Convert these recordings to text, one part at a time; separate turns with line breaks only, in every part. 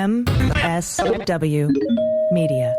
MSW Media.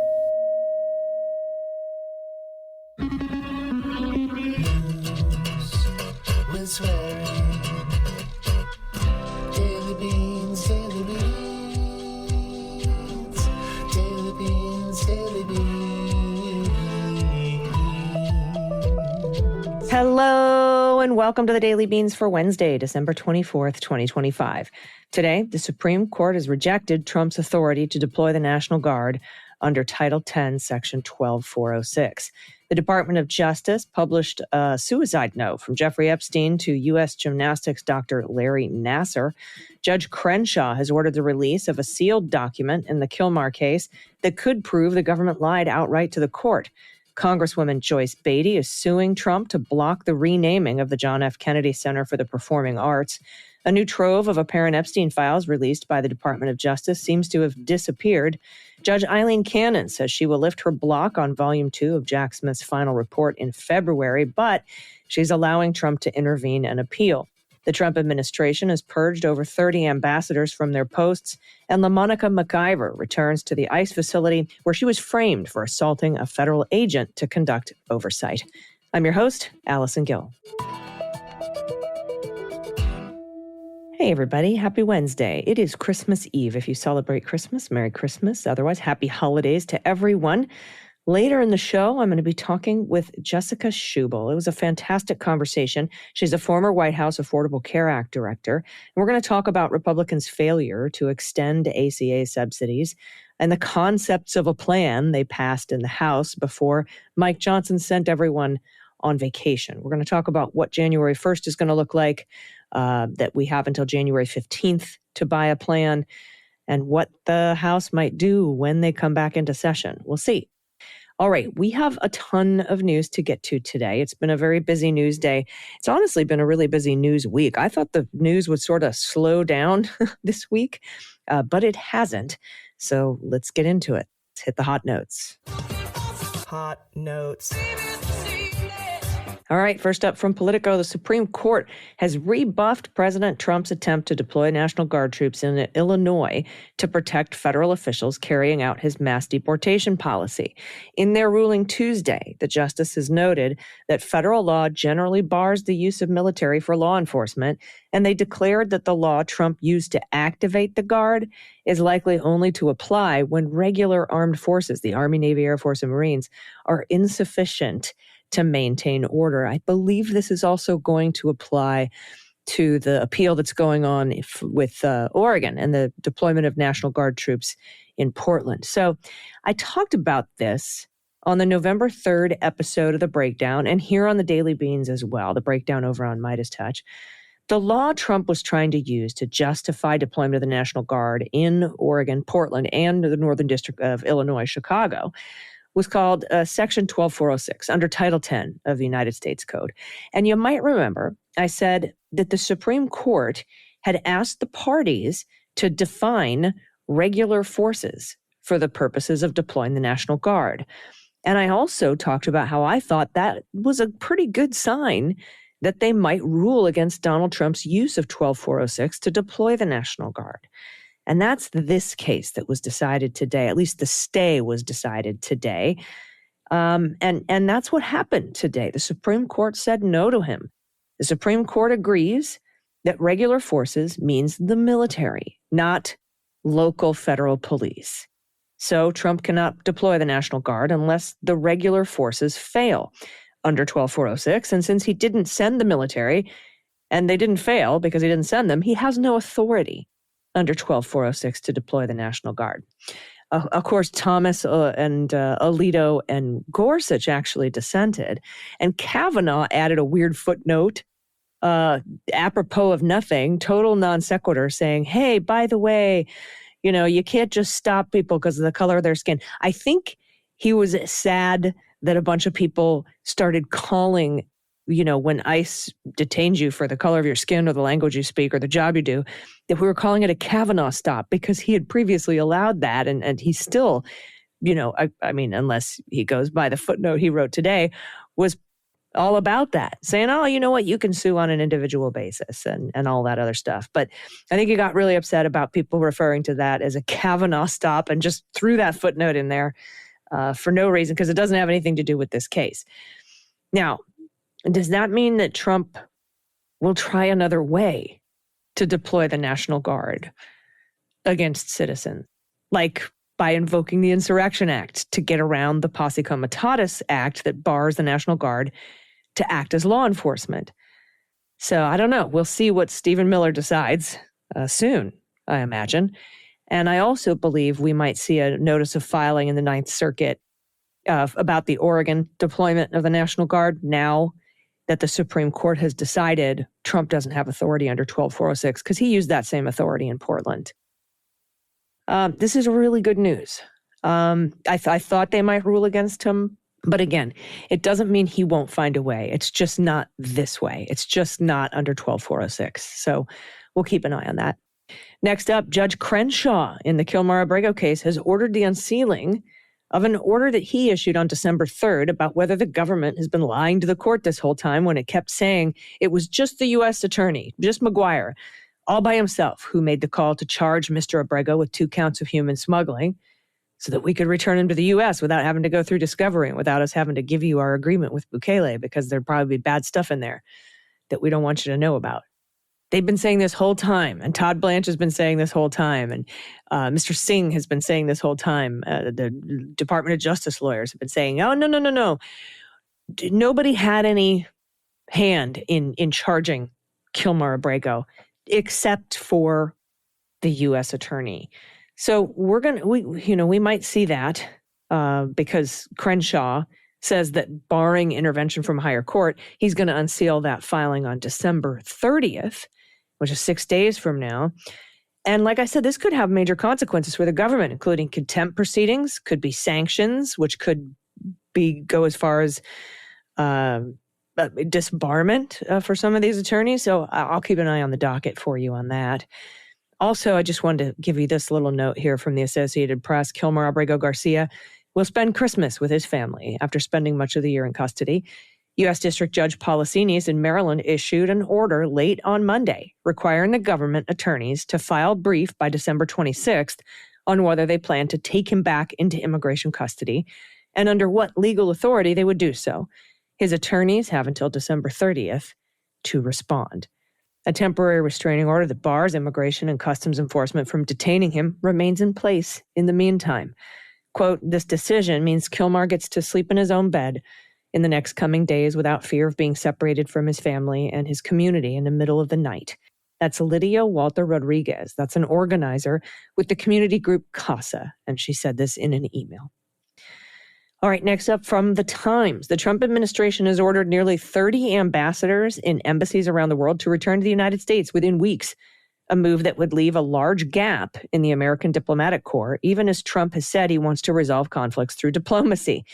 Hello and welcome to the Daily Beans for Wednesday, December 24th, 2025. Today, the Supreme Court has rejected Trump's authority to deploy the National Guard under Title 10, Section 12406. The Department of Justice published a suicide note from Jeffrey Epstein to US Gymnastics Dr. Larry Nassar. Judge Crenshaw has ordered the release of a sealed document in the Kilmar case that could prove the government lied outright to the court. Congresswoman Joyce Beatty is suing Trump to block the renaming of the John F. Kennedy Center for the Performing Arts. A new trove of apparent Epstein Files released by the Department of Justice seems to have disappeared. Judge Aileen Cannon says she will lift her block on Volume 2 of Jack Smith's final report in February, but she's allowing Trump to intervene and appeal. The Trump administration has purged over 30 ambassadors from their posts, and LaMonica McIver returns to the ICE facility where she was framed for assaulting a federal agent to conduct oversight. I'm your host, Allison Gill. Hey, everybody. Happy Wednesday. It is Christmas Eve. If you celebrate Christmas, Merry Christmas. Otherwise, happy holidays to everyone. Later in the show, I'm going to be talking with Jessica Schubel. It was a fantastic conversation. She's a former White House Affordable Care Act director. And we're going to talk about Republicans' failure to extend ACA subsidies and the concepts of a plan they passed in the House before Mike Johnson sent everyone on vacation. We're going to talk about what January 1st is going to look like, that we have until January 15th to buy a plan, and what the House might do when they come back into session. We'll see. All right, we have a ton of news to get to today. It's been a very busy news day. It's honestly been a really busy news week. I thought the news would sort of slow down this week, but it hasn't. So let's get into it. Let's hit the hot notes. Hot notes. All right, first up from Politico, the Supreme Court has rebuffed President Trump's attempt to deploy National Guard troops in Illinois to protect federal officials carrying out his mass deportation policy. In their ruling Tuesday, the justices noted that federal law generally bars the use of military for law enforcement, and they declared that the law Trump used to activate the Guard is likely only to apply when regular armed forces, the Army, Navy, Air Force, and Marines, are insufficient to maintain order. I believe this is also going to apply to the appeal that's going on with Oregon and the deployment of National Guard troops in Portland. So I talked about this on the November 3rd episode of The Breakdown and here on the Daily Beans as well, the breakdown over on Midas Touch. The law Trump was trying to use to justify deployment of the National Guard in Oregon, Portland, and the Northern District of Illinois, Chicago, was called Section 12406 under Title 10 of the United States Code. And you might remember I said that the Supreme Court had asked the parties to define regular forces for the purposes of deploying the National Guard. And I also talked about how I thought that was a pretty good sign that they might rule against Donald Trump's use of 12406 to deploy the National Guard. And that's this case that was decided today. At least the stay was decided today. And that's what happened today. The Supreme Court said no to him. The Supreme Court agrees that regular forces means the military, not local federal police. So Trump cannot deploy the National Guard unless the regular forces fail under 12406. And since he didn't send the military, and they didn't fail because he didn't send them, he has no authority under 12406 to deploy the National Guard. Of course, Thomas and Alito and Gorsuch actually dissented, and Kavanaugh added a weird footnote, apropos of nothing, total non sequitur, saying, hey, by the way, you can't just stop people because of the color of their skin. I think he was sad that a bunch of people started calling, when ICE detains you for the color of your skin or the language you speak or the job you do, that we were calling it a Kavanaugh stop because he had previously allowed that. And he still, unless he goes by the footnote he wrote today, was all about that, saying, oh, you know what, you can sue on an individual basis and all that other stuff. But I think he got really upset about people referring to that as a Kavanaugh stop and just threw that footnote in there for no reason, because it doesn't have anything to do with this case. Now, does that mean that Trump will try another way to deploy the National Guard against citizens, like by invoking the Insurrection Act to get around the Posse Comitatus Act that bars the National Guard to act as law enforcement? So I don't know. We'll see what Stephen Miller decides soon, I imagine. And I also believe we might see a notice of filing in the Ninth Circuit about the Oregon deployment of the National Guard now that the Supreme Court has decided Trump doesn't have authority under 12406, because he used that same authority in Portland. This is really good news. I thought they might rule against him. But again, it doesn't mean he won't find a way. It's just not this way. It's just not under 12406. So we'll keep an eye on that. Next up, Judge Crenshaw in the Kilmar Abrego case has ordered the unsealing of an order that he issued on December 3rd about whether the government has been lying to the court this whole time when it kept saying it was just the U.S. attorney, just McGuire, all by himself, who made the call to charge Mr. Abrego with 2 counts of human smuggling so that we could return him to the U.S. without having to go through discovery and without us having to give you our agreement with Bukele, because there'd probably be bad stuff in there that we don't want you to know about. They've been saying this whole time, and Todd Blanche has been saying this whole time, and Mr. Singh has been saying this whole time. The Department of Justice lawyers have been saying, oh, no. Nobody had any hand in charging Kilmar Abrego except for the U.S. attorney. So we might see that because Crenshaw says that barring intervention from higher court, he's going to unseal that filing on December 30th, which is 6 days from now. And like I said, this could have major consequences for the government, including contempt proceedings, could be sanctions, which could go as far as disbarment for some of these attorneys. So I'll keep an eye on the docket for you on that. Also, I just wanted to give you this little note here from the Associated Press. Kilmar Abrego Garcia will spend Christmas with his family after spending much of the year in custody. U.S. District Judge Policinis in Maryland issued an order late on Monday requiring the government attorneys to file brief by December 26th on whether they plan to take him back into immigration custody and under what legal authority they would do so. His attorneys have until December 30th to respond. A temporary restraining order that bars Immigration and Customs Enforcement from detaining him remains in place in the meantime. Quote, this decision means Kilmar gets to sleep in his own bed in the next coming days without fear of being separated from his family and his community in the middle of the night. That's Lydia Walter Rodriguez. That's an organizer with the community group CASA, and she said this in an email. All right, next up from the Times. The Trump administration has ordered nearly 30 ambassadors in embassies around the world to return to the United States within weeks, a move that would leave a large gap in the American diplomatic corps, even as Trump has said he wants to resolve conflicts through diplomacy.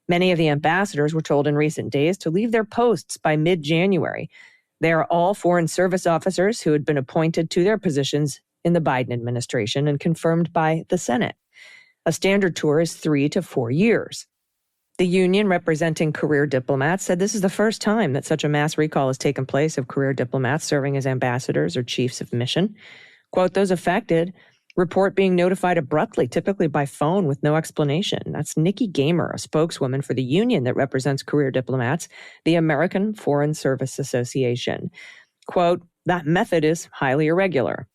Many of the ambassadors were told in recent days to leave their posts by mid-January. They are all Foreign Service officers who had been appointed to their positions in the Biden administration and confirmed by the Senate. A standard tour is 3 to 4 years. The union representing career diplomats said this is the first time that such a mass recall has taken place of career diplomats serving as ambassadors or chiefs of mission. Quote, those affected report being notified abruptly, typically by phone with no explanation. That's Nikki Gamer, a spokeswoman for the union that represents career diplomats, the American Foreign Service Association. Quote, that method is highly irregular.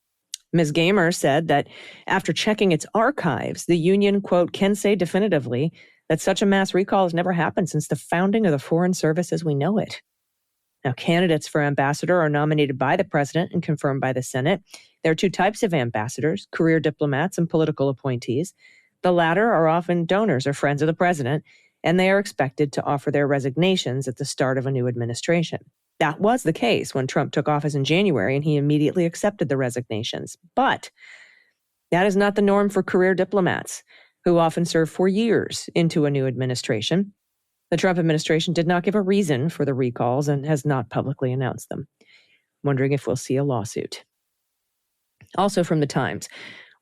Ms. Gamer said that after checking its archives, the union, quote, can say definitively that such a mass recall has never happened since the founding of the Foreign Service as we know it. Now, candidates for ambassador are nominated by the president and confirmed by the Senate. There are 2 types of ambassadors, career diplomats and political appointees. The latter are often donors or friends of the president, and they are expected to offer their resignations at the start of a new administration. That was the case when Trump took office in January, and he immediately accepted the resignations. But that is not the norm for career diplomats, who often serve for years into a new administration. The Trump administration did not give a reason for the recalls and has not publicly announced them. Wondering if we'll see a lawsuit. Also from the Times,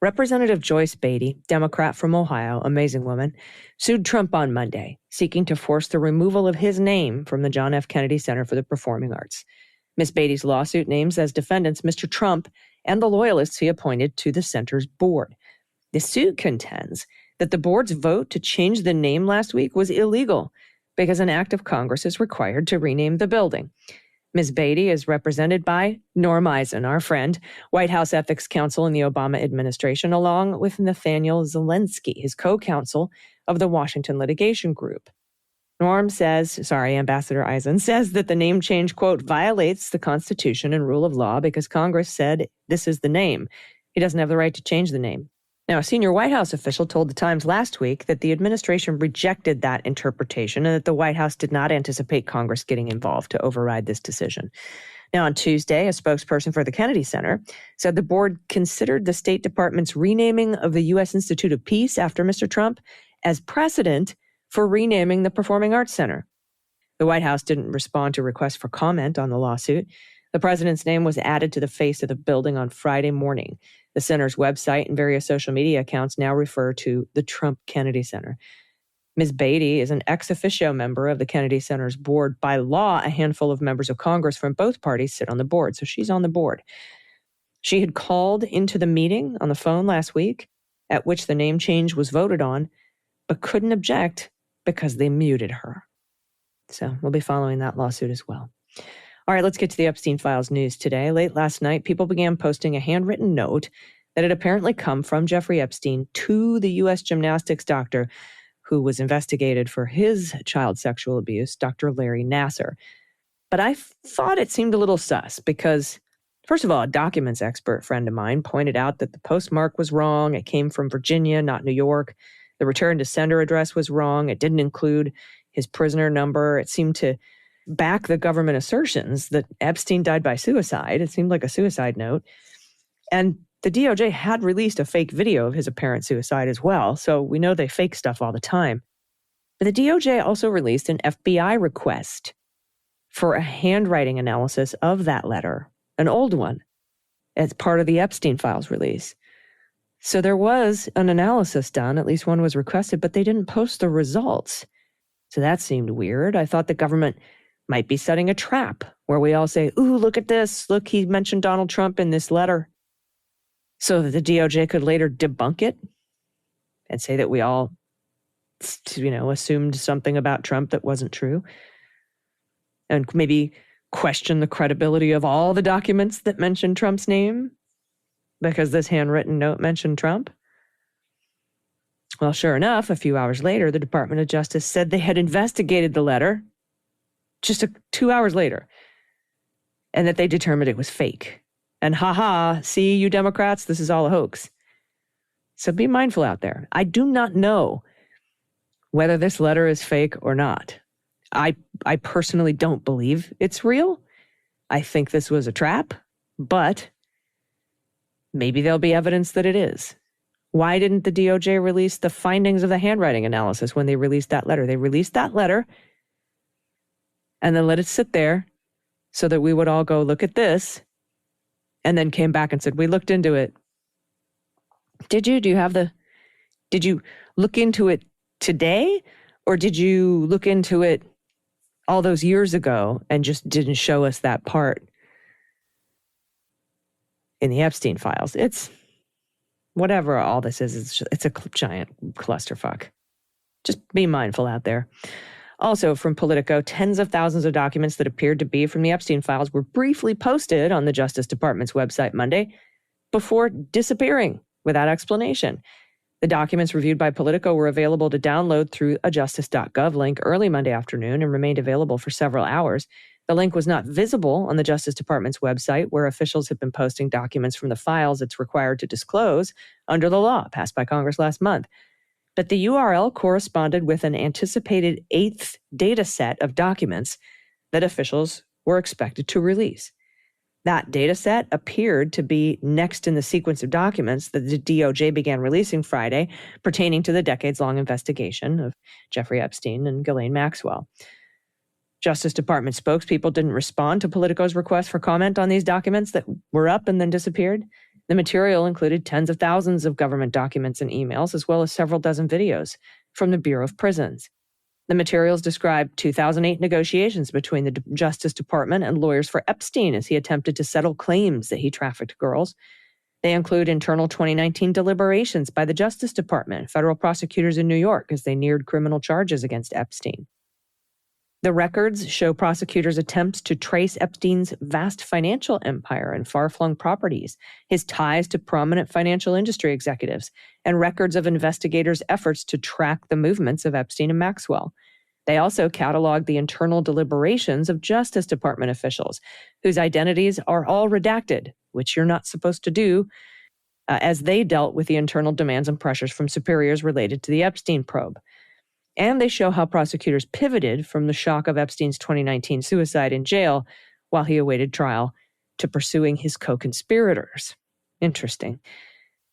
Representative Joyce Beatty, Democrat from Ohio, amazing woman, sued Trump on Monday, seeking to force the removal of his name from the John F. Kennedy Center for the Performing Arts. Ms. Beatty's lawsuit names as defendants Mr. Trump and the loyalists he appointed to the center's board. The suit contends that the board's vote to change the name last week was illegal because an act of Congress is required to rename the building. Ms. Beatty is represented by Norm Eisen, our friend, White House ethics counsel in the Obama administration, along with Nathaniel Zelensky, his co-counsel of the Washington Litigation Group. Ambassador Eisen says that the name change, quote, violates the Constitution and rule of law because Congress said this is the name. He doesn't have the right to change the name. Now, a senior White House official told the Times last week that the administration rejected that interpretation and that the White House did not anticipate Congress getting involved to override this decision. Now, on Tuesday, a spokesperson for the Kennedy Center said the board considered the State Department's renaming of the U.S. Institute of Peace after Mr. Trump as precedent for renaming the Performing Arts Center. The White House didn't respond to requests for comment on the lawsuit. The president's name was added to the face of the building on Friday morning. The center's website and various social media accounts now refer to the Trump Kennedy Center. Ms. Beatty is an ex officio member of the Kennedy Center's board. By law, a handful of members of Congress from both parties sit on the board, so she's on the board. She had called into the meeting on the phone last week, at which the name change was voted on, but couldn't object because they muted her. So we'll be following that lawsuit as well. All right, let's get to the Epstein Files news today. Late last night, people began posting a handwritten note that had apparently come from Jeffrey Epstein to the US Gymnastics doctor who was investigated for his child sexual abuse, Dr. Larry Nassar. But I thought it seemed a little sus because, first of all, a documents expert friend of mine pointed out that the postmark was wrong. It came from Virginia, not New York. The return to sender address was wrong. It didn't include his prisoner number. It seemed to back the government assertions that Epstein died by suicide. It seemed like a suicide note. And the DOJ had released a fake video of his apparent suicide as well, so we know they fake stuff all the time. But the DOJ also released an FBI request for a handwriting analysis of that letter, an old one, as part of the Epstein Files release. So there was an analysis done, at least one was requested, but they didn't post the results. So that seemed weird. I thought the government might be setting a trap where we all say, ooh, look at this. Look, he mentioned Donald Trump in this letter. So that the DOJ could later debunk it and say that we all, assumed something about Trump that wasn't true. And maybe question the credibility of all the documents that mention Trump's name because this handwritten note mentioned Trump. Well, sure enough, a few hours later, the Department of Justice said they had investigated the letter just 2 hours later, and that they determined it was fake. And see, you Democrats, this is all a hoax. So be mindful out there. I do not know whether this letter is fake or not. I personally don't believe it's real. I think this was a trap, but maybe there'll be evidence that it is. Why didn't the DOJ release the findings of the handwriting analysis when they released that letter? They released that letter and then let it sit there so that we would all go, look at this, and then came back and said, we looked into it. Did you? Did you look into it today? Or did you look into it all those years ago and just didn't show us that part in the Epstein Files? It's whatever all this is, it's a giant clusterfuck. Just be mindful out there. Also from Politico, tens of thousands of documents that appeared to be from the Epstein Files were briefly posted on the Justice Department's website Monday before disappearing without explanation. The documents reviewed by Politico were available to download through a justice.gov link early Monday afternoon and remained available for several hours. The link was not visible on the Justice Department's website, where officials have been posting documents from the files it's required to disclose under the law passed by Congress last month. But the URL corresponded with an anticipated 8th data set of documents that officials were expected to release. That data set appeared to be next in the sequence of documents that the DOJ began releasing Friday pertaining to the decades-long investigation of Jeffrey Epstein and Ghislaine Maxwell. Justice Department spokespeople didn't respond to Politico's request for comment on these documents that were up and then disappeared. The material included tens of thousands of government documents and emails, as well as several dozen videos from the Bureau of Prisons. The materials describe 2008 negotiations between the Justice Department and lawyers for Epstein as he attempted to settle claims that he trafficked girls. They include internal 2019 deliberations by the Justice Department and federal prosecutors in New York as they neared criminal charges against Epstein. The records show prosecutors' attempts to trace Epstein's vast financial empire and far-flung properties, his ties to prominent financial industry executives, and records of investigators' efforts to track the movements of Epstein and Maxwell. They also cataloged the internal deliberations of Justice Department officials, whose identities are all redacted, which you're not supposed to do, as they dealt with the internal demands and pressures from superiors related to the Epstein probe. And they show how prosecutors pivoted from the shock of Epstein's 2019 suicide in jail while he awaited trial to pursuing his co-conspirators. Interesting.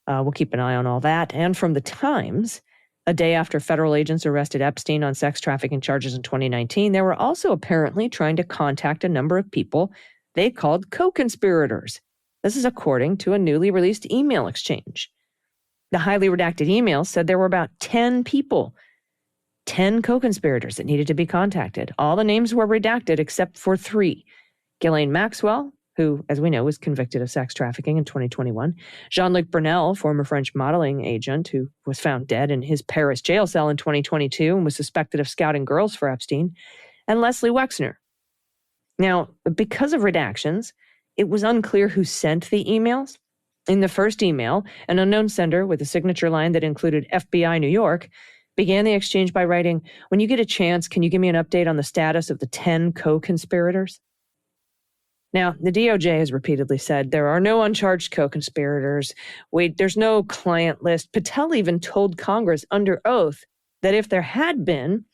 We'll keep an eye on all that. And from the Times, a day after federal agents arrested Epstein on sex trafficking charges in 2019, they were also apparently trying to contact a number of people they called co-conspirators. This is according to a newly released email exchange. The highly redacted emails said there were about 10 people, 10 co-conspirators that needed to be contacted. All the names were redacted except for 3. Ghislaine Maxwell, who, as we know, was convicted of sex trafficking in 2021. Jean-Luc Brunel, former French modeling agent who was found dead in his Paris jail cell in 2022 and was suspected of scouting girls for Epstein. And Leslie Wexner. Now, because of redactions, it was unclear who sent the emails. In the first email, an unknown sender with a signature line that included FBI New York began the exchange by writing, "When you get a chance, can you give me an update on the status of the 10 co-conspirators?" Now, the DOJ has repeatedly said there are no uncharged co-conspirators. There's no client list. Patel even told Congress under oath that if there had been,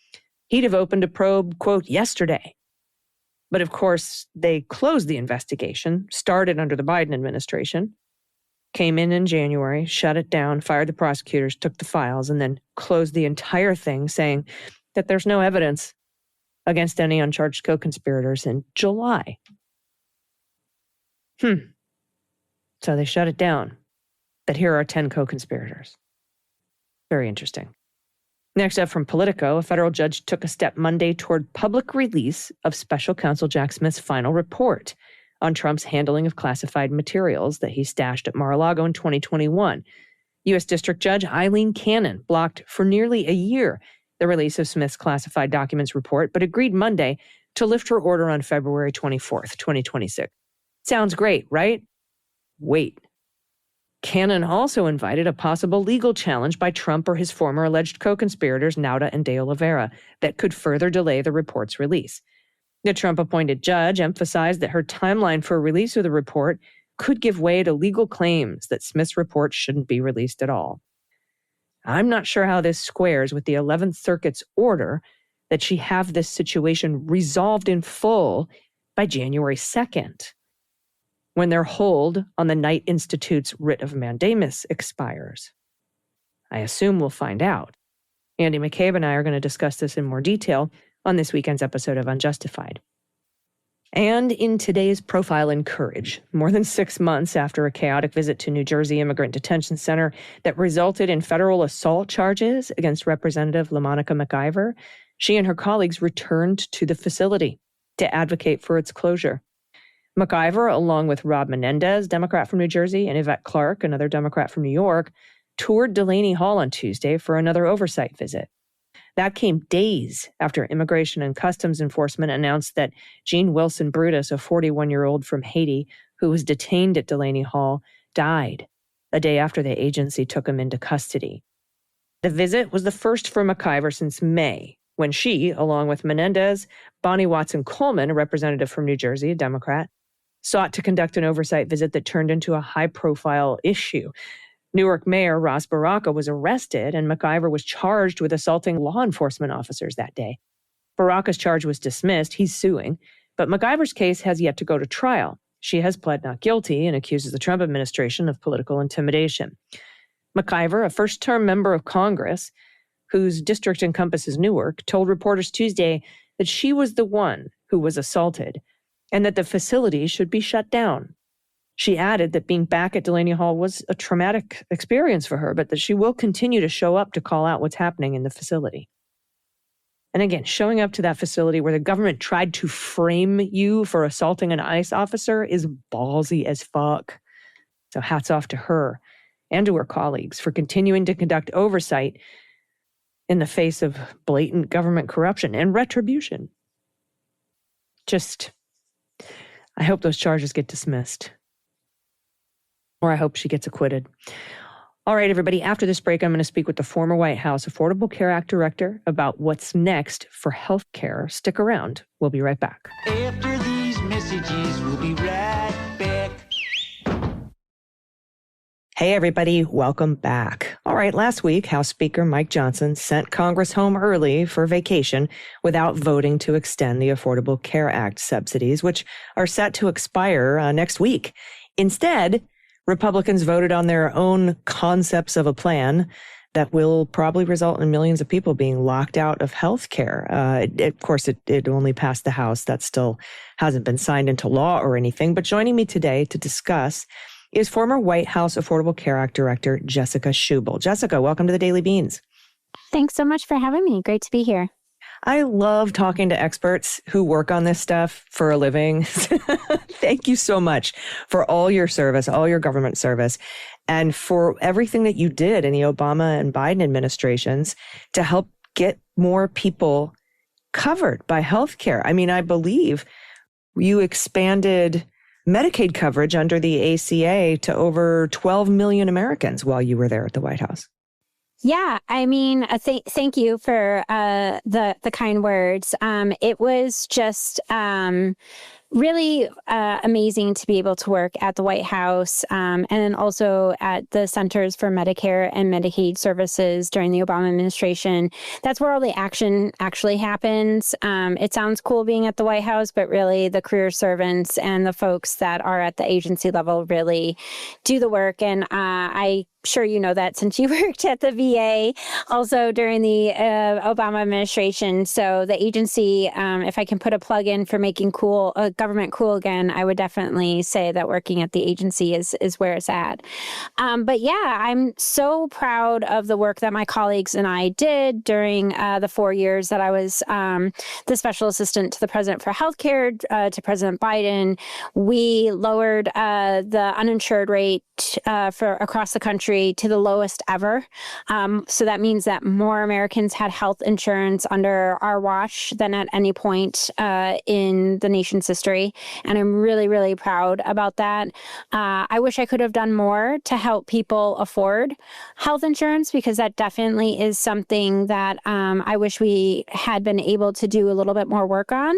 he'd have opened a probe, quote, yesterday. But of course, they closed the investigation, started under the Biden administration, came in January, shut it down, fired the prosecutors, took the files, and then closed the entire thing, saying that there's no evidence against any uncharged co-conspirators in July. So they shut it down. But here are 10 co-conspirators. Very interesting. Next up from Politico, a federal judge took a step Monday toward public release of special counsel Jack Smith's final report on Trump's handling of classified materials that he stashed at Mar-a-Lago in 2021. U.S. District Judge Aileen Cannon blocked for nearly a year the release of Smith's classified documents report, but agreed Monday to lift her order on February 24th, 2026. Sounds great, right? Wait. Cannon also invited a possible legal challenge by Trump or his former alleged co-conspirators, Nauta and De Oliveira, that could further delay the report's release. The Trump-appointed judge emphasized that her timeline for release of the report could give way to legal claims that Smith's report shouldn't be released at all. I'm not sure how this squares with the 11th Circuit's order that she have this situation resolved in full by January 2nd, when their hold on the Knight Institute's writ of mandamus expires. I assume we'll find out. Andy McCabe and I are going to discuss this in more detail on this weekend's episode of Unjustified. And in today's Profile in Courage, more than 6 months after a chaotic visit to New Jersey Immigrant Detention Center that resulted in federal assault charges against Representative LaMonica McIver, she and her colleagues returned to the facility to advocate for its closure. McIver, along with Rob Menendez, Democrat from New Jersey, and Yvette Clarke, another Democrat from New York, toured Delaney Hall on Tuesday for another oversight visit. That came days after Immigration and Customs Enforcement announced that Gene Wilson Brutus, a 41-year-old from Haiti who was detained at Delaney Hall, died a day after the agency took him into custody. The visit was the first for McIver since May, when she, along with Menendez, Bonnie Watson-Coleman, a representative from New Jersey, a Democrat, sought to conduct an oversight visit that turned into a high-profile issue. Newark Mayor Ross Baraka was arrested, and McIver was charged with assaulting law enforcement officers that day. Baraka's charge was dismissed. He's suing. But McIver's case has yet to go to trial. She has pled not guilty and accuses the Trump administration of political intimidation. McIver, a first-term member of Congress, whose district encompasses Newark, told reporters Tuesday that she was the one who was assaulted and that the facility should be shut down. She added that being back at Delaney Hall was a traumatic experience for her, but that she will continue to show up to call out what's happening in the facility. And again, showing up to that facility where the government tried to frame you for assaulting an ICE officer is ballsy as fuck. So hats off to her and to her colleagues for continuing to conduct oversight in the face of blatant government corruption and retribution. I hope those charges get dismissed. Or I hope she gets acquitted. All right, everybody, after this break, I'm going to speak with the former White House Affordable Care Act director about what's next for health care. Stick around. We'll be right back.
After these messages, we'll be right back.
Hey, everybody, welcome back. All right, last week, House Speaker Mike Johnson sent Congress home early for vacation without voting to extend the Affordable Care Act subsidies, which are set to expire next week. Instead, Republicans voted on their own concepts of a plan that will probably result in millions of people being locked out of health care. Of course, it only passed the House. That still hasn't been signed into law or anything. But joining me today to discuss is former White House Affordable Care Act Director Jessica Schubel. Jessica, welcome to the Daily Beans.
Thanks so much for having me. Great to be here.
I love talking to experts who work on this stuff for a living. Thank you so much for all your service, all your government service, and for everything that you did in the Obama and Biden administrations to help get more people covered by health care. I mean, I believe you expanded Medicaid coverage under the ACA to over 12 million Americans while you were there at the White House.
Yeah, I mean, thank you for the kind words. It was just really amazing to be able to work at the White House and then also at the Centers for Medicare and Medicaid Services during the Obama administration. That's where all the action actually happens. It sounds cool being at the White House, but really the career servants and the folks that are at the agency level really do the work. And I'm sure you know that since you worked at the VA also during the Obama administration. So the agency, if I can put a plug in for making government cool again, I would definitely say that working at the agency is where it's at. But yeah, I'm so proud of the work that my colleagues and I did during the 4 years that I was the special assistant to the president for healthcare, to President Biden. We lowered the uninsured rate for across the country to the lowest ever. So that means that more Americans had health insurance under our watch than at any point in the nation's history. And I'm really, really proud about that. I wish I could have done more to help people afford health insurance, because that definitely is something that I wish we had been able to do a little bit more work on.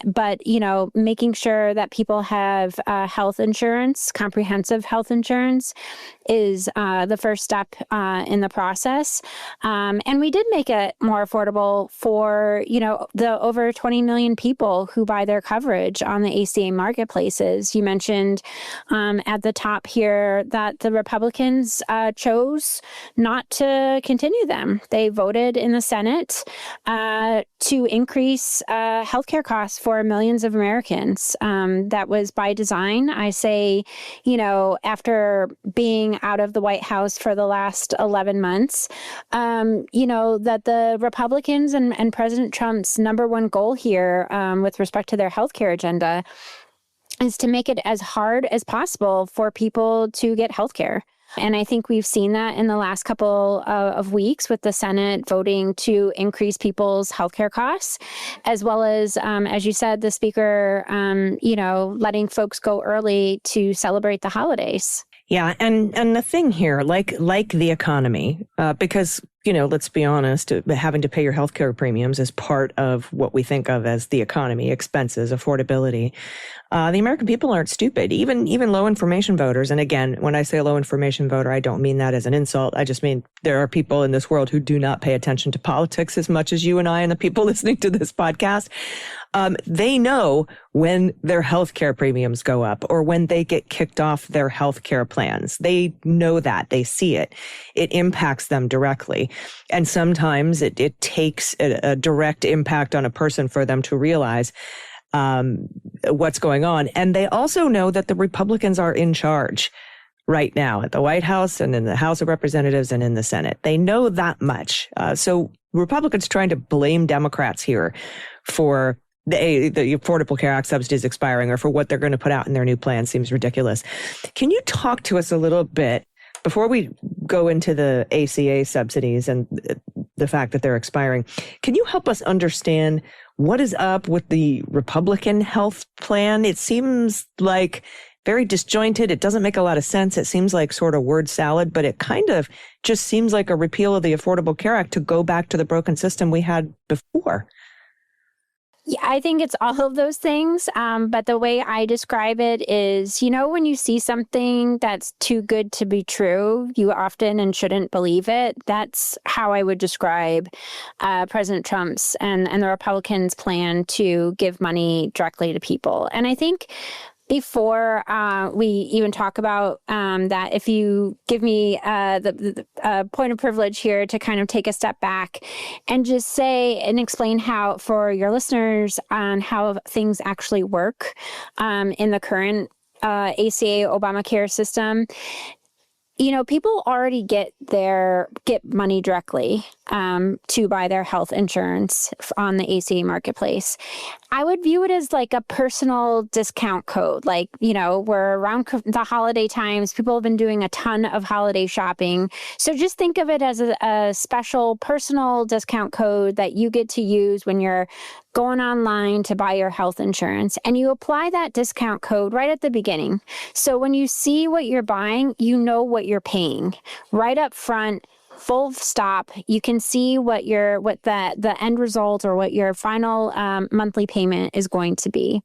But, you know, making sure that people have health insurance, comprehensive health insurance, is the first step in the process. And we did make it more affordable for, you know, the over 20 million people who buy their coverage on the ACA marketplaces. You mentioned at the top here that the Republicans chose not to continue them. They voted in the Senate to increase healthcare costs for millions of Americans. That was by design. I say, you know, after being out of the White House for the last 11 months, you know, that the Republicans and President Trump's number one goal here with respect to their healthcare agenda is to make it as hard as possible for people to get healthcare. And I think we've seen that in the last couple of weeks with the Senate voting to increase people's healthcare costs, as well as you said, the Speaker, you know, letting folks go early to celebrate the holidays.
Yeah, and the thing here, like the economy, because, you know, let's be honest, having to pay your healthcare premiums is part of what we think of as the economy, expenses, affordability. The American people aren't stupid, even low information voters. And again, when I say low information voter, I don't mean that as an insult. I just mean there are people in this world who do not pay attention to politics as much as you and I and the people listening to this podcast. They know when their healthcare premiums go up or when they get kicked off their healthcare plans. They know that. They see it. It impacts them directly. And sometimes it takes a direct impact on a person for them to realize what's going on. And they also know that the Republicans are in charge right now at the White House and in the House of Representatives and in the Senate. They know that much. So Republicans trying to blame Democrats here for the Affordable Care Act subsidies expiring or for what they're going to put out in their new plan seems ridiculous. Can you talk to us a little bit before we go into the ACA subsidies and the fact that they're expiring? Can you help us understand what is up with the Republican health plan? It seems like very disjointed. It doesn't make a lot of sense. It seems like sort of word salad, but it kind of just seems like a repeal of the Affordable Care Act to go back to the broken system we had before.
Yeah, I think it's all of those things. But the way I describe it is, when you see something that's too good to be true, you often and shouldn't believe it. That's how I would describe President Trump's and the Republicans' plan to give money directly to people. And I think before we even talk about that, if you give me the point of privilege here to kind of take a step back and just say and explain how, for your listeners, on how things actually work in the current ACA Obamacare system. People already get money directly to buy their health insurance on the ACA marketplace. I would view it as like a personal discount code. Like, we're around the holiday times. People have been doing a ton of holiday shopping. So just think of it as a special personal discount code that you get to use when you're going online to buy your health insurance. And you apply that discount code right at the beginning. So when you see what you're buying, you know what you're paying right up front. Full stop. You can see what the end result or what your final monthly payment is going to be.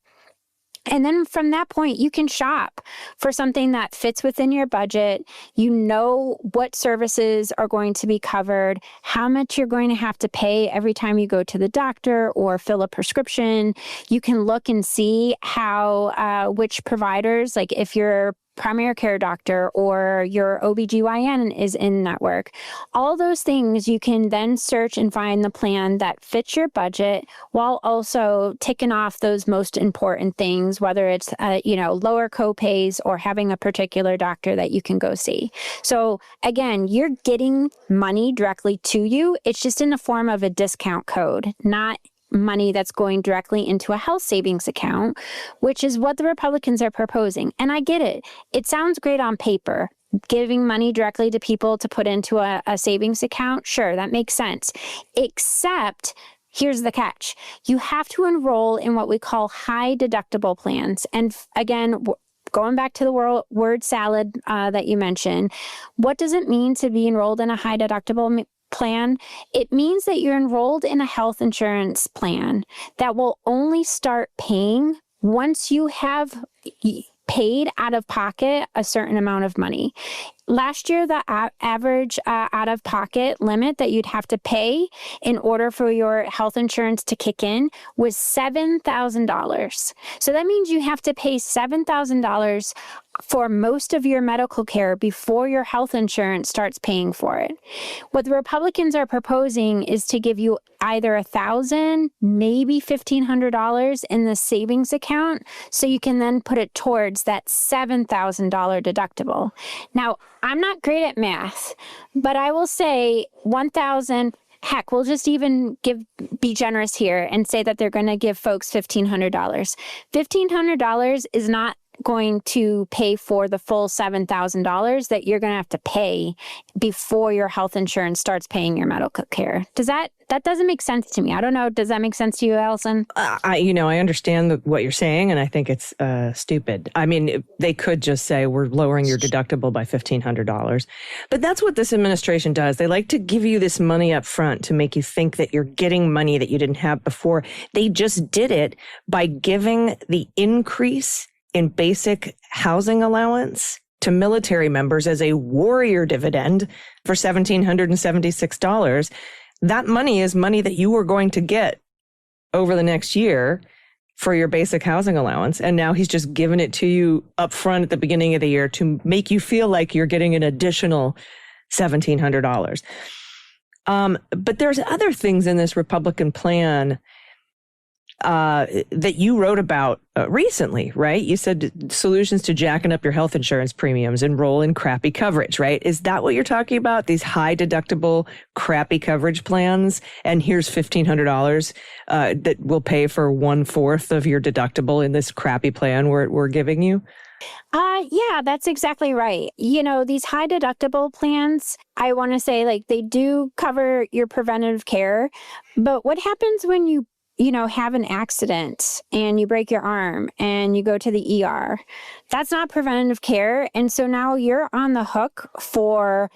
And then from that point, you can shop for something that fits within your budget. You know what services are going to be covered, how much you're going to have to pay every time you go to the doctor or fill a prescription. You can look and see how which providers, like if you're primary care doctor or your OBGYN is in network. All those things you can then search and find the plan that fits your budget while also ticking off those most important things, whether it's, lower copays or having a particular doctor that you can go see. So again, you're getting money directly to you. It's just in the form of a discount code, not money that's going directly into a health savings account, which is what the Republicans are proposing. And I get it. It sounds great on paper. Giving money directly to people to put into a savings account, sure, that makes sense. Except, here's the catch. You have to enroll in what we call high deductible plans. And again, going back to the word salad that you mentioned, what does it mean to be enrolled in a high deductible plan? It means that you're enrolled in a health insurance plan that will only start paying once you have paid out of pocket a certain amount of money. Last year, the average out-of-pocket limit that you'd have to pay in order for your health insurance to kick in was $7,000. So that means you have to pay $7,000 for most of your medical care before your health insurance starts paying for it. What the Republicans are proposing is to give you either $1,000, maybe $1,500 in the savings account, so you can then put it towards that $7,000 deductible. Now, I'm not great at math, but I will say 1,000. Heck, we'll just even be generous here and say that they're going to give folks $1,500. $1,500 is not going to pay for the full $7,000 that you're going to have to pay before your health insurance starts paying your medical care. That doesn't make sense to me. I don't know. Does that make sense to you, Allison?
I understand what you're saying, and I think it's stupid. I mean, they could just say, we're lowering your deductible by $1,500. But that's what this administration does. They like to give you this money up front to make you think that you're getting money that you didn't have before. They just did it by giving the increase in basic housing allowance to military members as a warrior dividend for $1,776. That money is money that you were going to get over the next year for your basic housing allowance. And now he's just given it to you up front at the beginning of the year to make you feel like you're getting an additional $1,700. But there's other things in this Republican plan that you wrote about recently, right? You said solutions to jacking up your health insurance premiums, enroll in crappy coverage, right? Is that what you're talking about? These high deductible, crappy coverage plans? And here's $1,500 that will pay for 1/4 of your deductible in this crappy plan we're giving you?
Yeah, that's exactly right. These high deductible plans, I want to say like they do cover your preventative care, but what happens when you have an accident and you break your arm and you go to the ER? That's not preventative care. And so now you're on the hook for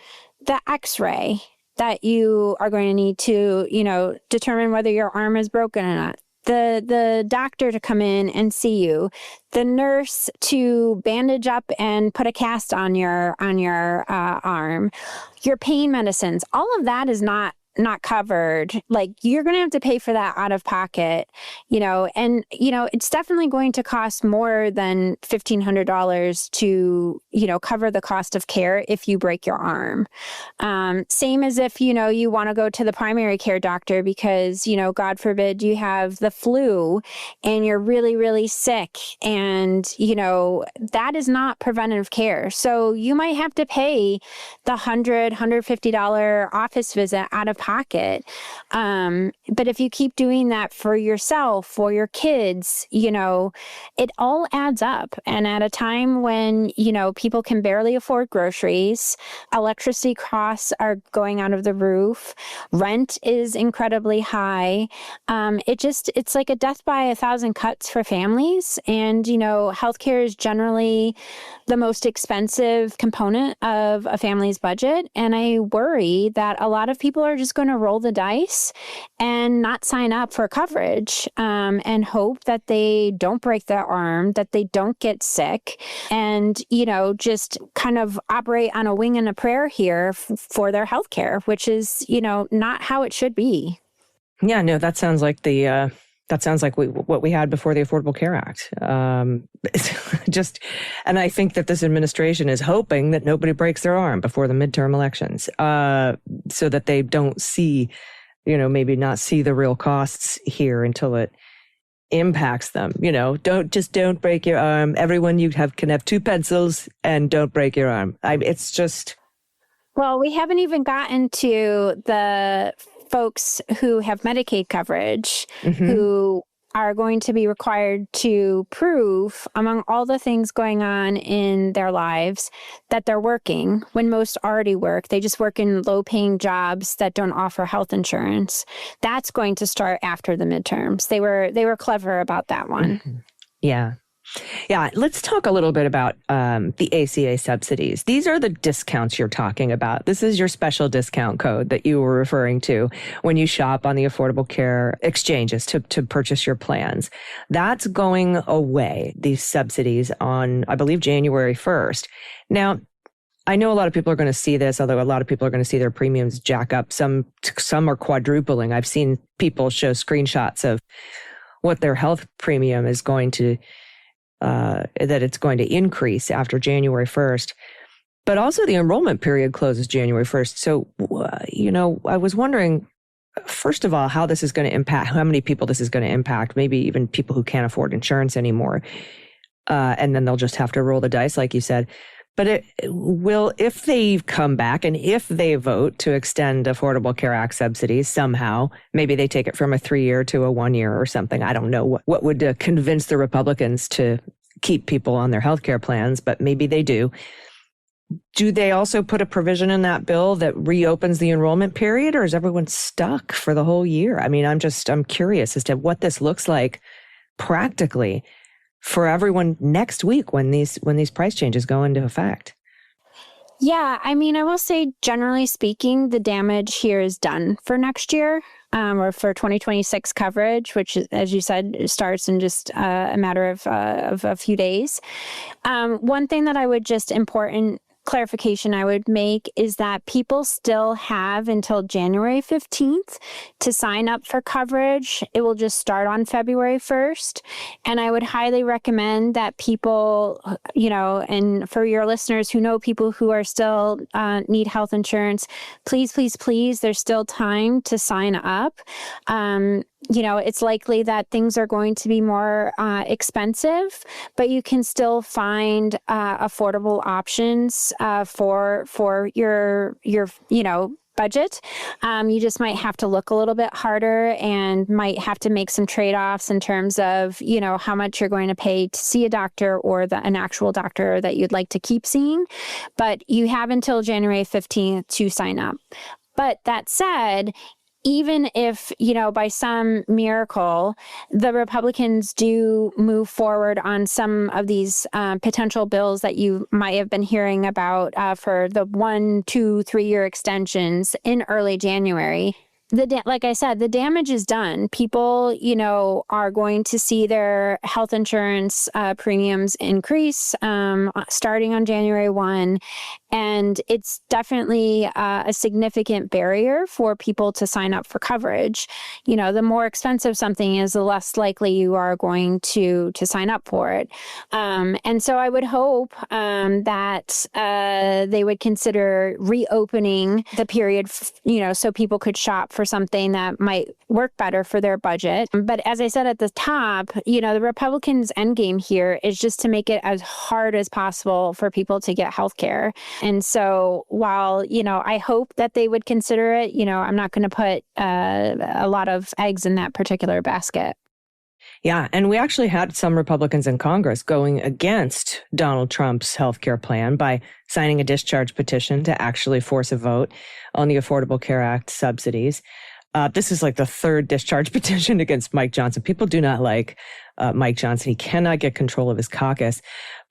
the x-ray that you are going to need to, determine whether your arm is broken or not. The doctor to come in and see you, the nurse to bandage up and put a cast on your arm, your pain medicines, all of that is not covered. Like you're going to have to pay for that out of pocket, and, it's definitely going to cost more than $1,500 to, cover the cost of care if you break your arm. Same as if, you want to go to the primary care doctor because, God forbid you have the flu and you're really, really sick and, that is not preventative care. So you might have to pay the $150 office visit out of pocket. But if you keep doing that for yourself, for your kids, it all adds up. And at a time when, people can barely afford groceries, electricity costs are going out of the roof, rent is incredibly high. It's like a death by 1,000 cuts for families. And, healthcare is generally the most expensive component of a family's budget. And I worry that a lot of people are just going to roll the dice and not sign up for coverage and hope that they don't break their arm, that they don't get sick, and, just kind of operate on a wing and a prayer here for their health care, which is, not how it should be.
Yeah, no, that sounds like what we had before the Affordable Care Act. And I think that this administration is hoping that nobody breaks their arm before the midterm elections, so that they don't see, maybe not see the real costs here until it impacts them. Don't break your arm. Everyone can have 2 pencils and don't break your arm. It's just.
Well, we haven't even gotten to the folks who have Medicaid coverage, who are going to be required to prove, among all the things going on in their lives, that they're working when most already work. They just work in low-paying jobs that don't offer health insurance. That's going to start after the midterms. They were clever about that one.
Mm-hmm. Yeah. Yeah, let's talk a little bit about the ACA subsidies. These are the discounts you're talking about. This is your special discount code that you were referring to when you shop on the Affordable Care exchanges to purchase your plans. That's going away, these subsidies, on, I believe, January 1st. Now, I know a lot of people are going to see this, although a lot of people are going to see their premiums jack up. Some are quadrupling. I've seen people show screenshots of what their health premium is going to that it's going to increase after January 1st. But also the enrollment period closes January 1st. So, I was wondering, first of all, how this is going to impact, how many people this is going to impact, maybe even people who can't afford insurance anymore. And then they'll just have to roll the dice, like you said. But it will, if they come back and if they vote to extend Affordable Care Act subsidies somehow, maybe they take it from a 3-year to a 1-year or something. I don't know what would convince the Republicans to keep people on their health care plans, but maybe they do. Do they also put a provision in that bill that reopens the enrollment period, or is everyone stuck for the whole year? I mean, I'm curious as to what this looks like practically for everyone next week when these price changes go into effect.
Yeah, I mean, I will say, generally speaking, the damage here is done for next year, or for 2026 coverage, which, as you said, starts in just a matter of a few days. One thing that I would just important clarification I would make is that people still have until January 15th to sign up for coverage. It will just start on February 1st. And I would highly recommend that people, and for your listeners who know people who are still need health insurance, please, there's still time to sign up. it's likely that things are going to be more expensive, but you can still find affordable options for your budget. You just might have to look a little bit harder and might have to make some trade-offs in terms of, how much you're going to pay to see a doctor or an actual doctor that you'd like to keep seeing. But you have until January 15th to sign up. But that said, even if, by some miracle, the Republicans do move forward on some of these potential bills that you might have been hearing about for the 1, 2, 3-year extensions in early January, like I said, the damage is done. People, are going to see their health insurance premiums increase starting on January 1. And it's definitely a significant barrier for people to sign up for coverage. The more expensive something is, the less likely you are going to sign up for it. And so I would hope that they would consider reopening the period, so people could shop for something that might work better for their budget. But as I said at the top, the Republicans' endgame here is just to make it as hard as possible for people to get health care. And so while, I hope that they would consider it, I'm not going to put a lot of eggs in that particular basket.
Yeah. And we actually had some Republicans in Congress going against Donald Trump's healthcare plan by signing a discharge petition to actually force a vote on the Affordable Care Act subsidies. This is like the third discharge petition against Mike Johnson. People do not like Mike Johnson. He cannot get control of his caucus.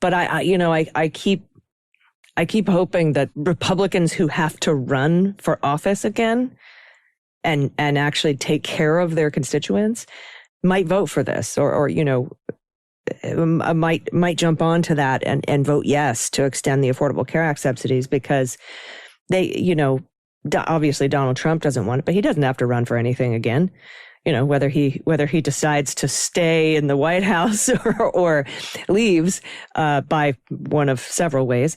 But I keep hoping that Republicans who have to run for office again and actually take care of their constituents might vote for this or might jump onto that and vote yes to extend the Affordable Care Act subsidies, because they, obviously Donald Trump doesn't want it, but he doesn't have to run for anything again. Whether he decides to stay in the White House or leaves by one of several ways.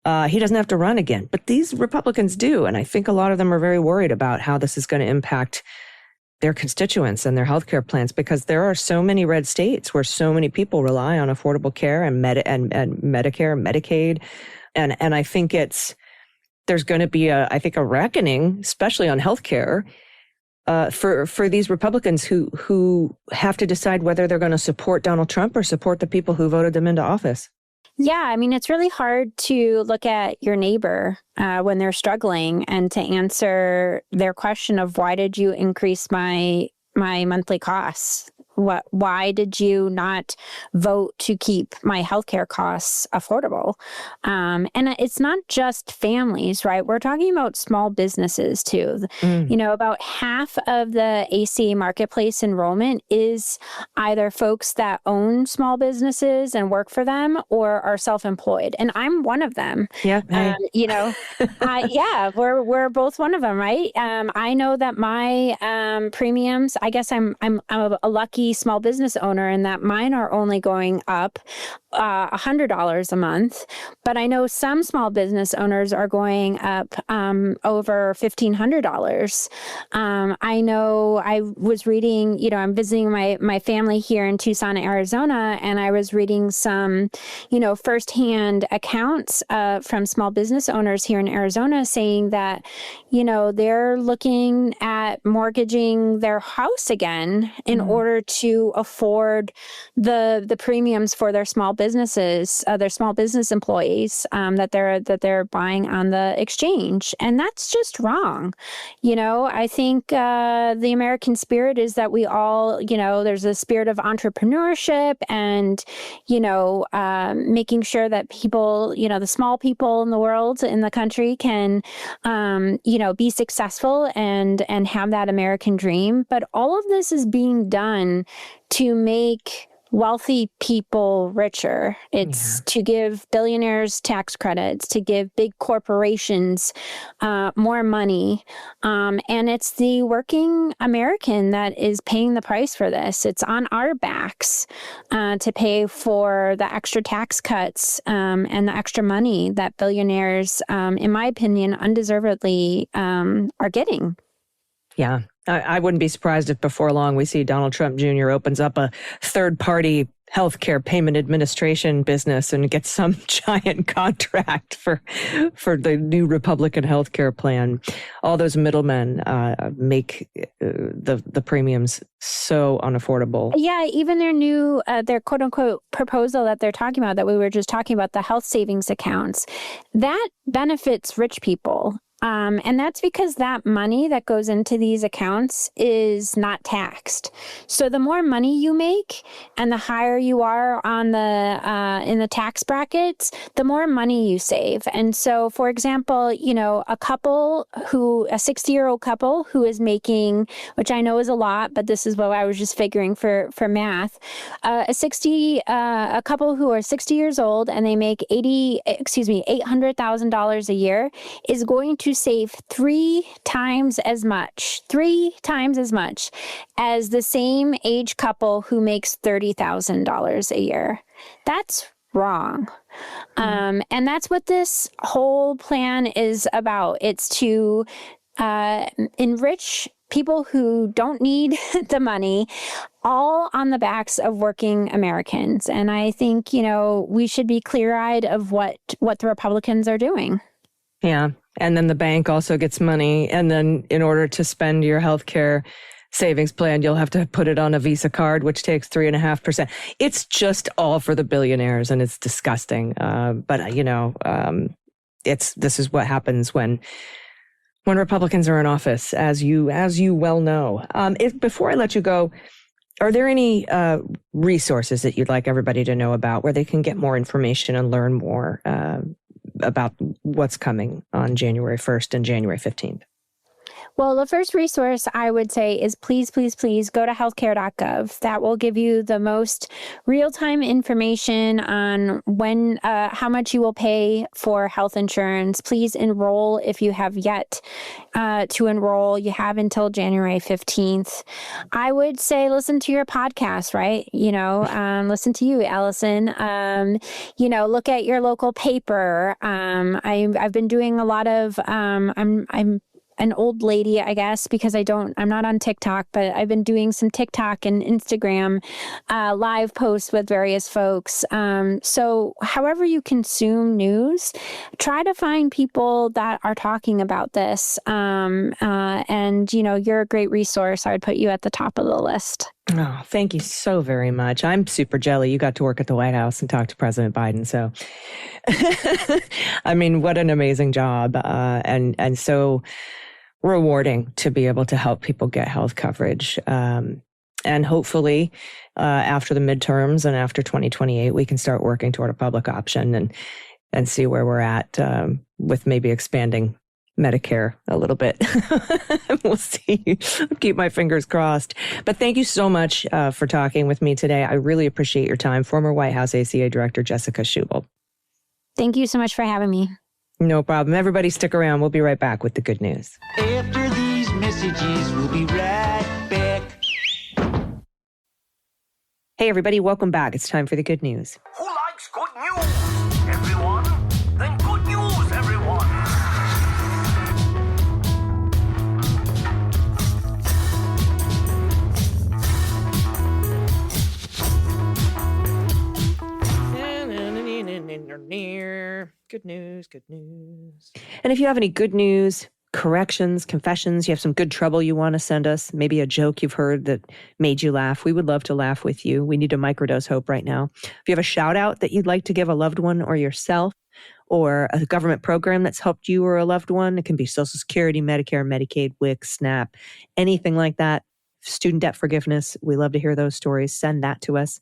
He doesn't have to run again, but these Republicans do. And I think a lot of them are very worried about how this is going to impact their constituents and their healthcare plans, because there are so many red states where so many people rely on affordable care and Medicare, Medicaid. And I think there's going to be a reckoning, especially on healthcare, for these Republicans who have to decide whether they're going to support Donald Trump or support the people who voted them into office.
Yeah, I mean, it's really hard to look at your neighbor when they're struggling and to answer their question of why did you increase my monthly costs? Why did you not vote to keep my healthcare costs affordable? And it's not just families, right? We're talking about small businesses too. About half of the ACA marketplace enrollment is either folks that own small businesses and work for them or are self-employed. And I'm one of them.
Yeah.
Yeah, we're both one of them, right? I know that my premiums, I guess I'm a lucky small business owner in that mine are only going up $100 a month, but I know some small business owners are going up over $1,500. I know I was reading, I'm visiting my family here in Tucson, Arizona, and I was reading some, firsthand accounts from small business owners here in Arizona saying that, they're looking at mortgaging their house again in order to afford the premiums for their small businesses, their small business employees that they're buying on the exchange. And that's just wrong. I think the American spirit is that we all, there's a spirit of entrepreneurship and, making sure that people, the small people in the world, in the country can, be successful and have that American dream. But all of this is being done to make wealthy people richer. It's to give billionaires tax credits, to give big corporations more money. And it's the working American that is paying the price for this. It's on our backs to pay for the extra tax cuts and the extra money that billionaires, in my opinion, undeservedly are getting.
Yeah. I wouldn't be surprised if before long we see Donald Trump Jr. opens up a third-party healthcare payment administration business and gets some giant contract for the new Republican healthcare plan. All those middlemen make the premiums so unaffordable.
Yeah, even their new, their quote unquote proposal that they're talking about, that we were just talking about, the health savings accounts, that benefits rich people. And that's because that money that goes into these accounts is not taxed. So the more money you make and the higher you are on the in the tax brackets, the more money you save. And so, for example, you know, a 60-year-old couple who is making, which I know is a lot, but this is what I was just figuring for math, a couple who are 60 years old and they make $800,000 a year is going to save three times as much as the same age couple who makes $30,000 a year. That's wrong. And that's what this whole plan is about. It's to enrich people who don't need the money, all on the backs of working Americans. And I think, you know, we should be clear-eyed of what the Republicans are doing.
Yeah. And then the bank also gets money. And then in order to spend your healthcare savings plan, you'll have to put it on a Visa card, which takes 3.5%. It's just all for the billionaires, and it's disgusting. But you know, this is what happens when Republicans are in office, as you well know. Before I let you go, are there any resources that you'd like everybody to know about where they can get more information and learn more about what's coming on January 1st and January 15th?
Well, the first resource I would say is please, please, please go to healthcare.gov. That will give you the most real-time information on when, how much you will pay for health insurance. Please enroll if you have yet to enroll. You have until January 15th. I would say listen to your podcast, right? You know, listen to you, Allison. You know, look at your local paper. I've been doing a lot of, I'm an old lady, I guess, because I'm not on TikTok, but I've been doing some TikTok and Instagram live posts with various folks. So however you consume news, try to find people that are talking about this. And, you know, you're a great resource. I would put you at the top of the list.
Oh, thank you so very much. I'm super jelly. You got to work at the White House and talk to President Biden. So, I mean, what an amazing job. And so rewarding to be able to help people get health coverage. And hopefully, after the midterms and after 2028, we can start working toward a public option and see where we're at with maybe expanding Medicare a little bit. We'll see. Keep my fingers crossed. But thank you so much for talking with me today. I really appreciate your time. Former White House ACA Director Jessica Schubel.
Thank you so much for having me.
No problem. Everybody stick around. We'll be right back with the good news.
After these messages, we'll be right back.
Hey, everybody. Welcome back. It's time for the good news.
Who likes good news? Everyone? Then good news, everyone.
Good news, good news. And if you have any good news, corrections, confessions, you have some good trouble you want to send us, maybe a joke you've heard that made you laugh, we would love to laugh with you. We need to microdose hope right now. If you have a shout out that you'd like to give a loved one or yourself, or a government program that's helped you or a loved one, it can be Social Security, Medicare, Medicaid, WIC, SNAP, anything like that. Student debt forgiveness. We love to hear those stories. Send that to us.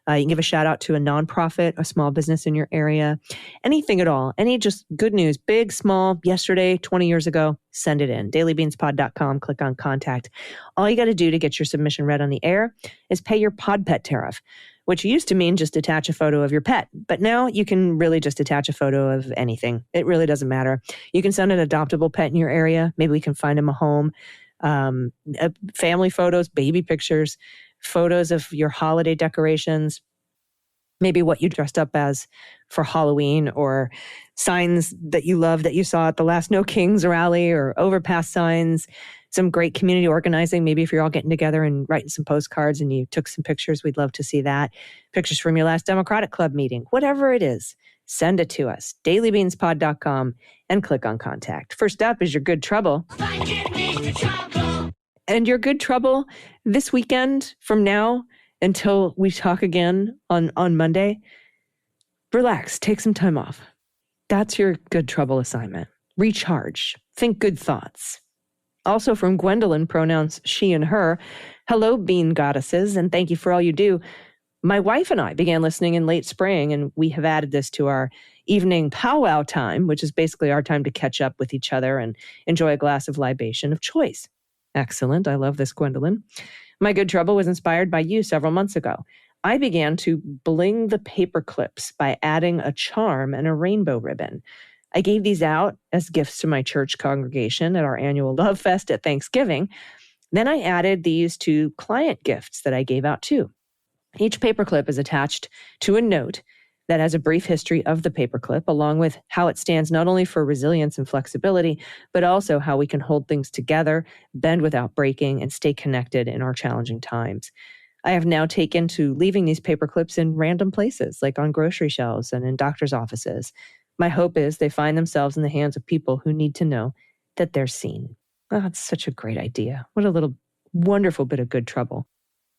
You can give a shout out to a nonprofit, a small business in your area, anything at all, any just good news, big, small, yesterday, 20 years ago, send it in. dailybeanspod.com, click on contact. All you got to do to get your submission read on the air is pay your pod pet tariff, which used to mean just attach a photo of your pet. But now you can really just attach a photo of anything. It really doesn't matter. You can send an adoptable pet in your area. Maybe we can find him a home. Family photos, baby pictures, photos of your holiday decorations, maybe what you dressed up as for Halloween, or signs that you love that you saw at the last No Kings rally, or overpass signs, some great community organizing. Maybe if you're all getting together and writing some postcards and you took some pictures, we'd love to see that. Pictures from your last Democratic Club meeting, whatever it is, send it to us, dailybeanspod.com, and click on contact. First up is your good trouble. And your good trouble this weekend from now until we talk again on Monday, relax, take some time off. That's your good trouble assignment. Recharge, think good thoughts. Also from Gwendolyn, pronouns she and her. Hello, bean goddesses, and thank you for all you do. My wife and I began listening in late spring, and we have added this to our evening powwow time, which is basically our time to catch up with each other and enjoy a glass of libation of choice. Excellent. I love this, Gwendolyn. My good trouble was inspired by you several months ago. I began to bling the paper clips by adding a charm and a rainbow ribbon. I gave these out as gifts to my church congregation at our annual Love Fest at Thanksgiving. Then I added these to client gifts that I gave out too. Each paperclip is attached to a note that has a brief history of the paperclip, along with how it stands not only for resilience and flexibility, but also how we can hold things together, bend without breaking, and stay connected in our challenging times. I have now taken to leaving these paperclips in random places, like on grocery shelves and in doctors' offices. My hope is they find themselves in the hands of people who need to know that they're seen. Oh, that's such a great idea. What a little wonderful bit of good trouble.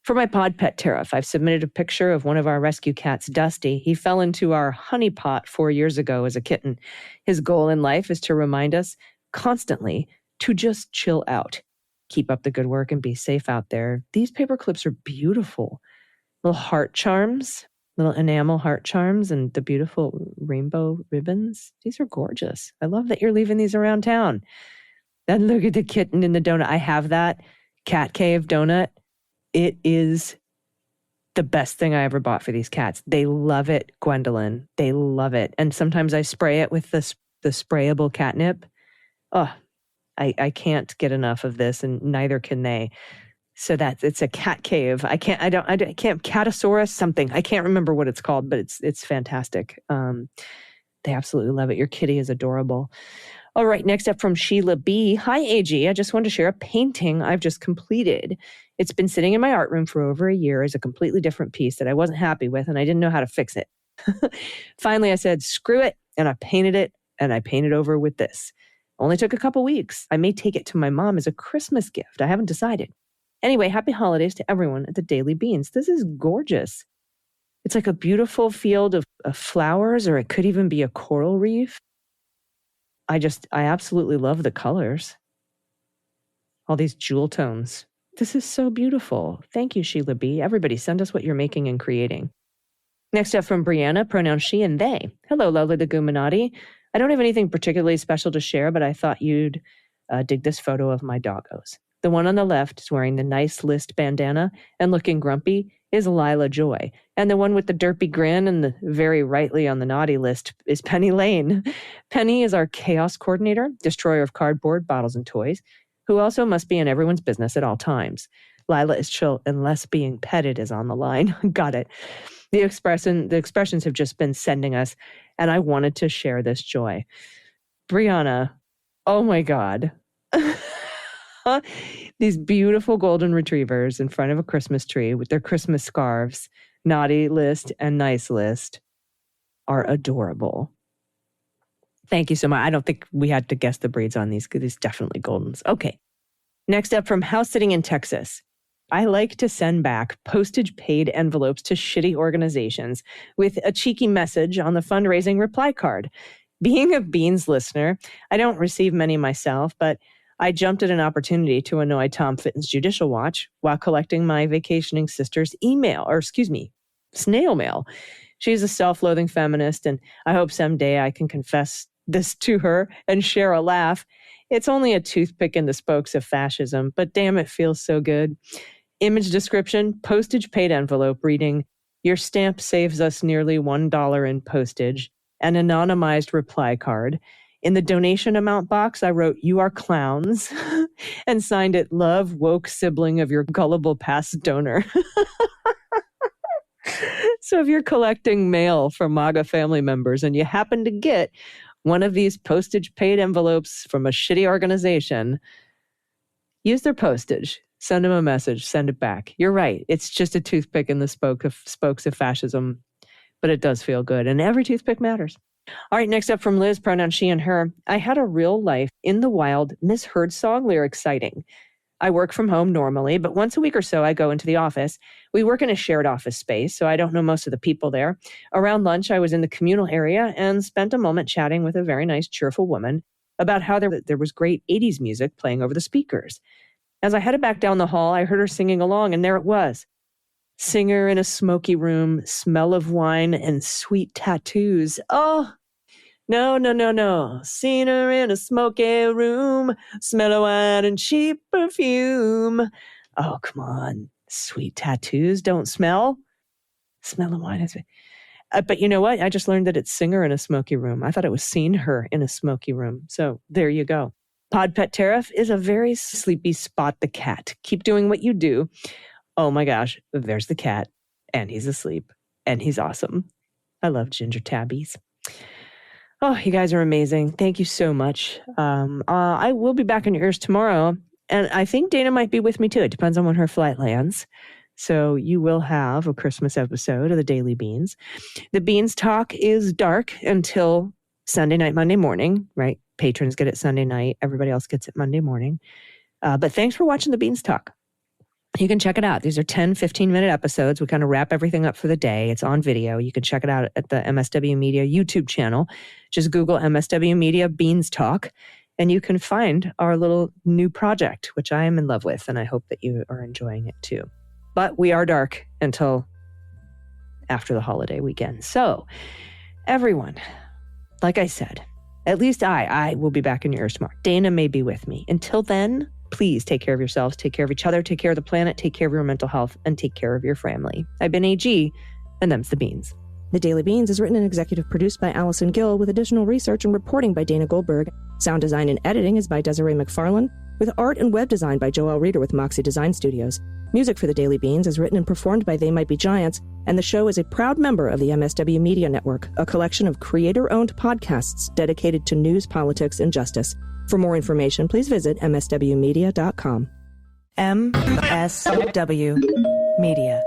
For my pod pet tariff, I've submitted a picture of one of our rescue cats, Dusty. He fell into our honey pot 4 years ago as a kitten. His goal in life is to remind us constantly to just chill out. Keep up the good work and be safe out there. These paper clips are beautiful. Little heart charms, little enamel heart charms, and the beautiful rainbow ribbons. These are gorgeous. I love that you're leaving these around town. Then look at the kitten in the donut. I have that cat cave donut. It is the best thing I ever bought for these cats. They love it, Gwendolyn. They love it. And sometimes I spray it with the sprayable catnip. Oh, I can't get enough of this, and neither can they. So it's a cat cave. I can't Catosaurus something. I can't remember what it's called, but it's fantastic. They absolutely love it. Your kitty is adorable. All right, next up from Sheila B. Hi, AG. I just wanted to share a painting I've just completed. It's been sitting in my art room for over a year as a completely different piece that I wasn't happy with, and I didn't know how to fix it. Finally, I said, screw it, and I painted it, and I painted over with this. Only took a couple weeks. I may take it to my mom as a Christmas gift. I haven't decided. Anyway, happy holidays to everyone at the Daily Beans. This is gorgeous. It's like a beautiful field of flowers, or it could even be a coral reef. I absolutely love the colors. All these jewel tones. This is so beautiful. Thank you, Sheila B. Everybody, send us what you're making and creating. Next up from Brianna, pronouns she and they. Hello, lovely the Guminati. I don't have anything particularly special to share, but I thought you'd dig this photo of my doggos. The one on the left is wearing the nice list bandana and looking grumpy is Lila Joy. And the one with the derpy grin and the very rightly on the naughty list is Penny Lane. Penny is our chaos coordinator, destroyer of cardboard, bottles, and toys, who also must be in everyone's business at all times. Lila is chill unless being petted is on the line. Got it. The expressions have just been sending us, and I wanted to share this joy. Brianna, oh my God. These beautiful golden retrievers in front of a Christmas tree with their Christmas scarves, naughty list and nice list, are adorable. Thank you so much. I don't think we had to guess the breeds on these because these definitely Goldens. Okay. Next up from House Sitting in Texas. I like to send back postage-paid envelopes to shitty organizations with a cheeky message on the fundraising reply card. Being a Beans listener, I don't receive many myself, but I jumped at an opportunity to annoy Tom Fitton's Judicial Watch while collecting my vacationing sister's snail mail. She's a self-loathing feminist, and I hope someday I can confess this to her and share a laugh. It's only a toothpick in the spokes of fascism, but damn, it feels so good. Image description, postage paid envelope reading, your stamp saves us nearly $1 in postage, an anonymized reply card. In the donation amount box, I wrote, "You are clowns," and signed it, "Love, woke sibling of your gullible past donor." So if you're collecting mail from MAGA family members and you happen to get one of these postage paid envelopes from a shitty organization, use their postage. Send them a message. Send it back. You're right. It's just a toothpick in the spokes of fascism, but it does feel good. And every toothpick matters. All right, next up from Liz, pronoun she and her. I had a real life, in the wild, misheard song lyric sighting. I work from home normally, but once a week or so, I go into the office. We work in a shared office space, so I don't know most of the people there. Around lunch, I was in the communal area and spent a moment chatting with a very nice, cheerful woman about how there was great 80s music playing over the speakers. As I headed back down the hall, I heard her singing along, and there it was. Singer in a smoky room, smell of wine, and sweet tattoos. Oh, no. Seen her in a smoky room, smell of wine and cheap perfume. Oh, come on. Sweet tattoos don't smell. Smell of wine is... but you know what? I just learned that it's singer in a smoky room. I thought it was seen her in a smoky room. So there you go. Pod Pet Tariff is a very sleepy Spot the cat. Keep doing what you do. Oh my gosh, there's the cat. And he's asleep. And he's awesome. I love ginger tabbies. Oh, you guys are amazing. Thank you so much. I will be back in your ears tomorrow. And I think Dana might be with me too. It depends on when her flight lands. So you will have a Christmas episode of the Daily Beans. The Beans Talk is dark until Sunday night, Monday morning, right? Patrons get it Sunday night. Everybody else gets it Monday morning. But thanks for watching the Beans Talk. You can check it out. These are 10, 15-minute episodes. We kind of wrap everything up for the day. It's on video. You can check it out at the MSW Media YouTube channel. Just Google MSW Media Beans Talk, and you can find our little new project, which I am in love with, and I hope that you are enjoying it too. But we are dark until after the holiday weekend. So, everyone, like I said, at least I will be back in your ears tomorrow. Dana may be with me. Until then, please take care of yourselves, take care of each other, take care of the planet, take care of your mental health, and take care of your family. I've been AG, and them's the Beans.
The Daily Beans is written and executive produced by Allison Gill, with additional research and reporting by Dana Goldberg. Sound design and editing is by Desiree McFarlane, with art and web design by Joelle Reeder with Moxie Design Studios. Music for the Daily Beans is written and performed by They Might Be Giants, and the show is a proud member of the MSW Media Network, a collection of creator-owned podcasts dedicated to news, politics, and justice. For more information, please visit mswmedia.com.
MSW Media.